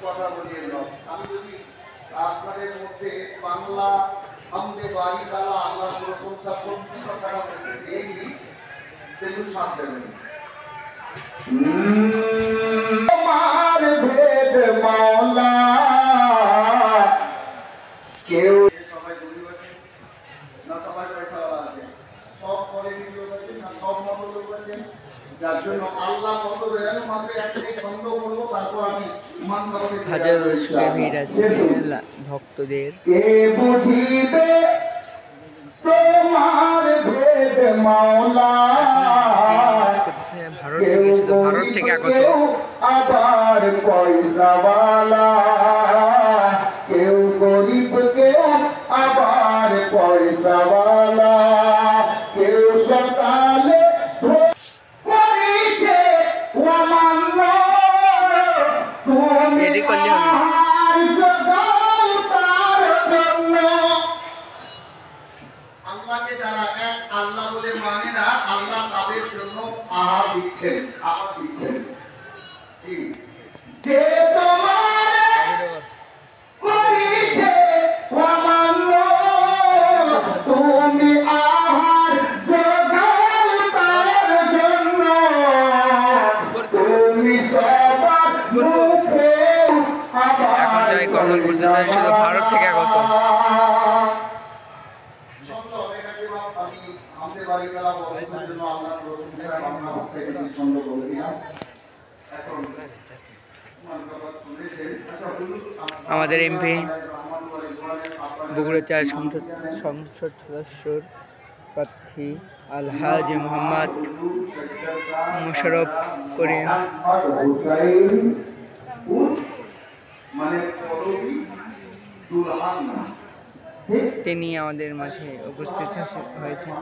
কথা বলিয়ে নাও। আমি যদি আপনাদের মধ্যে বাংলা হামদে বাড়ি তালা আল্লাহ প্রশংসা সত্যি কথাটা বলতে চেয়েছি, কিন্তু সাথ দেবেন। তোমার ভেদ মাওলা কেউ সবাই গরিব আছে না সবাই পয়সাওয়ালা আছে, সব কোয়ালিটির লোক আছে না সব মতো লোক আছে, যার জন্য আল্লাহ কত দেন মাত্র একটাই ছন্দ করবো, তারপর আমি হাজার দর্শকের ভিড় আছে ভক্তদের। কে বুঝিবে তোমার ভেদ মাওলা, ভারত থেকে আগত, আবার পয়সাওয়ালা, কেউ গরিব কেউ আবার পয়সাওয়ালা, কেউ সকালে করিছে ওয়ামান্য তুমি আহার জোগাও তার জন্য। আল্লাহকে যারা এক আল্লাহ বলে মানে না, আল্লাহ তাদের জন্য আহার দিচ্ছেন, আহার দিচ্ছেন। যে তোমার করিছে ওয়ামান্য তুমি আহার জোগাও তার জন্য, তুমি সবার মুখে এখন যাই কমলপুর জেলায় শুধু ভারত থেকে আগত। আমাদের এমপি বগুড়া ৪ সংসদ সদস্যর প্রার্থী আলহাজ মোহাম্মদ মোশাররফ করিম তিনি আমাদের মাঝে উপস্থিত হয়েছেন।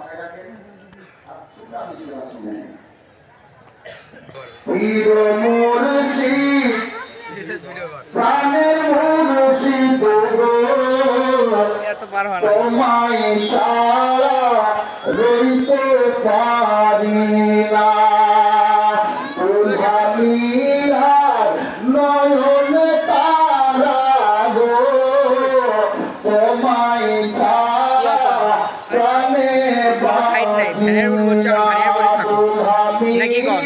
তোমায় ছাড়া রইতে পারি না, নয়ন তারা গো, তোমায় ছাড়া প্রাণে বাঁচি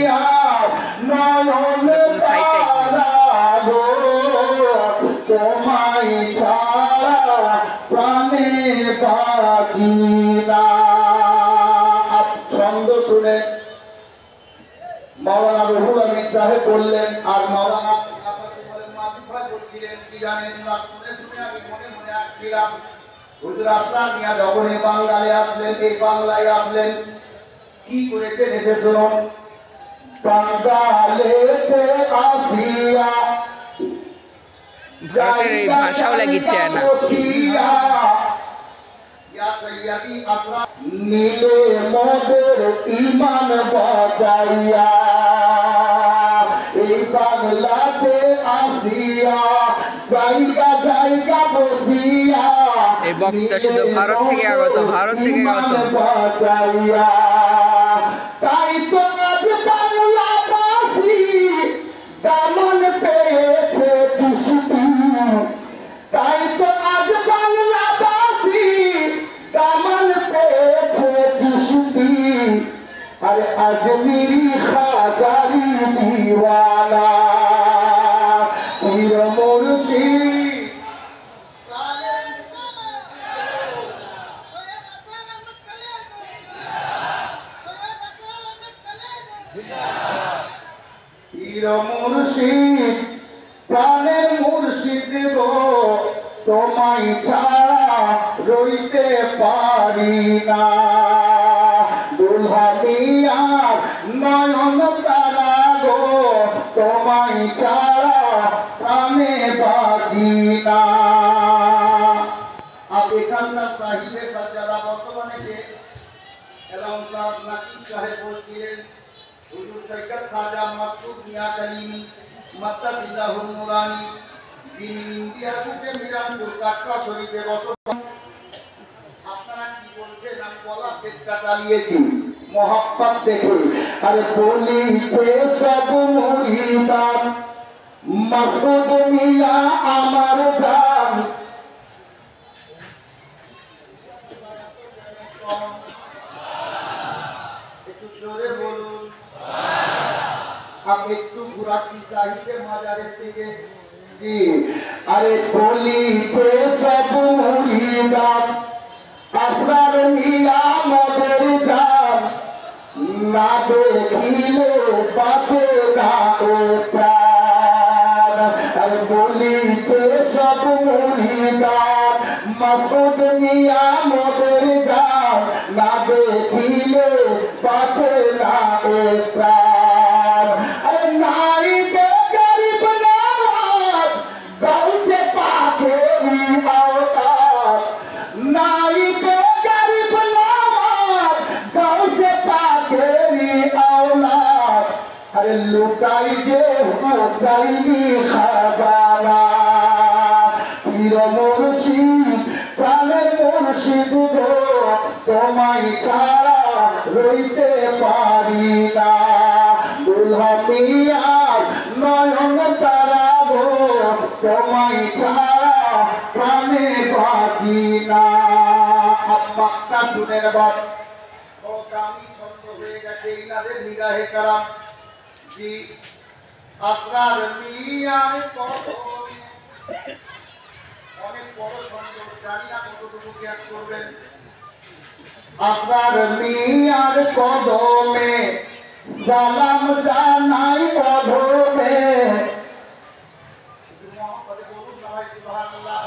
না, নয়ন তারা গো, তোমায় ছাড়া প্রাণে বাঁচি না। ছন্দ শুনে মাওলানা রুহুল আমিন সাহেব বললেন, আর মাওলানা বলছিলেন কি জানেন, শুনে শুনে আমি মনে মনে আসছিলাম, হুজুর আসলাম মিয়া যখন এই বাংলায় আসলেন, এই বাংলায় আসলেন কি করেছেন এসে শুনুন। বাংলাতে আসিয়া ভারতের এই ভাষাও লাগিচ্ছে না, নীলে মোদের ইমান বাঁচাইয়া, এই বাংলাতে আসিয়া জায়গা জায়গা বসিয়া, এই বক্তা শুধু ভারত থেকে আগত, ভারত থেকে আগত। বাঁচাইয়া তাই তো আজ বাংলাবাসী দামন পেয়েছে খুশবু, তাই তো আজ বাংলাবাসী দামন পেয়েছে খুশবু, আরে আজমিরি খাজারি দিওয়ানা পীর মুর্শিদ পীর মুর্শিদ প্রাণের মুর্শিদ গো, তোমায় ছাড়া রইতে পারি না, দুলহানিয়ার নয়ন তারা গো, তোমায় ছাড়া প্রাণে বাঁচি না। আর এখানকার সাহিবে সাজ্জাদা বর্তমানে যে এলাম সাহেব নাকিব সাহেব বলছিলেন, হুজুর সৈয়দ খাজা মাসুদ মিয়া কালিমি মাত্তাজিল্লাহুল নুরানি, যিনি ইন্ডিয়ার বুকে মিরানপুর কাটরা শরীফে বসবাস। আপনারা কি বলছেন আমি বলার চেষ্টা চালিয়েছি মোহাব্বত দেখে। আরে বলিছে সব মুরিদান মাসুদ মিয়া আমার জান একটু জোরে বলুন আপনি একটু ঘোরাচ্ছি চাহিদে মাজারের দিকে জি আরে বলিছে সব মুরিদান আসরার মিয়া মদের জান না দেখিলে বাঁচে না ও প্রাণ আর বলিছে সব মুরিদান মাসুদ মিয়া মদের জান না দেখিলে বাঁচে না ও প্রাণ আরে নাই বে গরিব নওয়াজ গাউসে পাকেরি আওতার নাই বে গরিব নওয়াজ গাউসে পাকেরি আওলাদ আরে লুকাই যে হুসাইনি খাজানা পীর মুর্শিদ প্রাণের মুর্শিদ গো তোমায় ছাড়া রইতে পারি না দুলহামিয়ার নয়ন তারা গো তোমায় ছাড়া প্রাণে বাঁচি না আব্বাটা শুনে নেবার ও দামি ছন্দ হয়ে গেছে ইনাদের নিগাহে কারাম জি আসরার মিয়ার কদমে অনেক বড় ছন্দ জানি না কতটুকু জ্ঞান করবেন আসরার মিয়ার কদমে সালাম জানাই অধমে বলুন না ভাই সুবহানাল্লাহ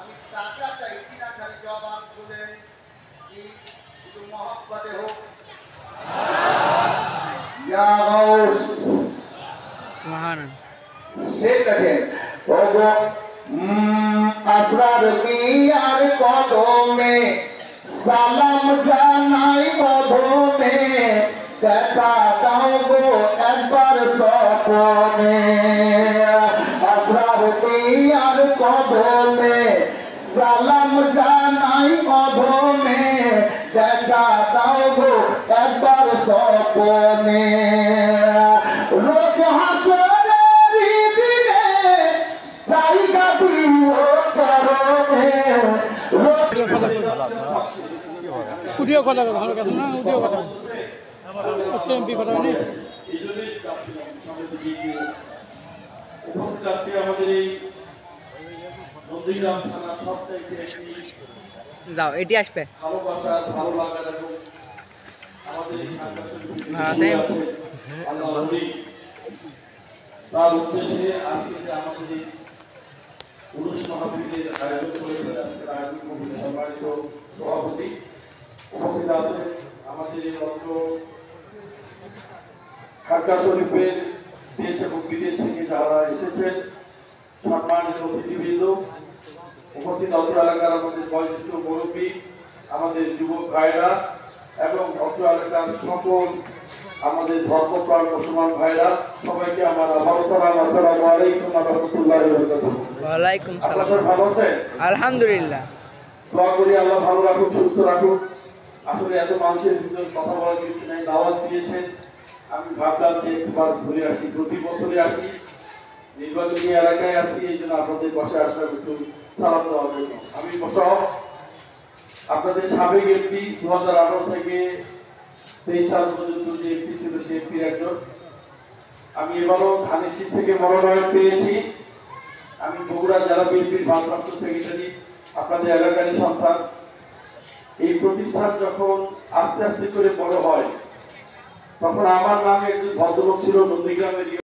আমি টাকা চাইছি না খালি জবাব বলেন কি শুধু মহব্বতে হোক ইয়া গাউস সুবহানাল্লাহ সে দেখেন ওগো আসরার মিয়ার কদমে সালাম জানাই অধমে দেখা দাও গো একবার স্বপ্নে আসরার মিয়ার কদমে সালাম জানাই অধমে দেখা দাও গো একবার স্বপ্নে রোজ হাসরের দিনে জায়গা দিও চরণে উঠিও কথা কথা ভালো কথা না উঠিও কথা এমপি কথা নেই আমাদের এই নন্দীগ্রাম থানা সবচাইতে একটি যাও এটি আসবে ভালোবাসা ভালো লাগার এবং আমাদের এই আল্লাহ নদী তার উদ্দেশ্যে আজকে যে আমাদের এই পুরুষ মাহফিলের আয়োজন করেছেন আজকের আয়োজন কমিটির সম্মানিত সভাপতি উপস্থিত আছেন আমাদের এই অত্র ঢাকা শরীফের দেশ এবং বিদেশ থেকে যারা এসেছেন সম্মানিত অতিথিবৃন্দ উপস্থিত অত্র এলাকার আমাদের বয়োজ্যেষ্ঠ মুরব্বী আমাদের যুবক ভাইরা এবং অত্র এলাকার সকল আমাদের ধর্মপ্রাণ মুসলমান ভাইরা সবাইকে আমার আবারও সালাম আসসালামু আলাইকুম ওয়া রাহমাতুল্লাহি ওয়া বারাকাতুহু। ওয়ালাইকুম সালাম আপনারা ভালো আছেন? আলহামদুলিল্লাহ দোয়া করি আল্লাহ ভালো রাখুক সুস্থ রাখুক। আসলে এত মানুষের ভিতরে কথা বলার কিছু নাই, দাওয়াত দিয়েছেন আমি ভাবলাম যে একবার ঘুরে আসি, প্রতি বছরে আসি, নির্বাচনী এলাকায় আসি, এই জন্য আপনাদের পাশে আসলাম একটু সালাম দেওয়ার জন্য। আমি সহ আপনাদের সাবেক এমপি 2018 থেকে 23 সাল পর্যন্ত যে এমপি ছিল সে এমপির একজন। আমি এবারও ধানেশী থেকে মনোনয়ন পেয়েছি। আমি বগুড়া জেলা বিএনপির ভারপ্রাপ্ত সেক্রেটারি, আপনাদের এলাকারই সন্তান। এই প্রতিষ্ঠান যখন আস্তে আস্তে করে বড় হয় তখন আমার নামে একজন ভদ্রলোক ছিল নন্দীগ্রামের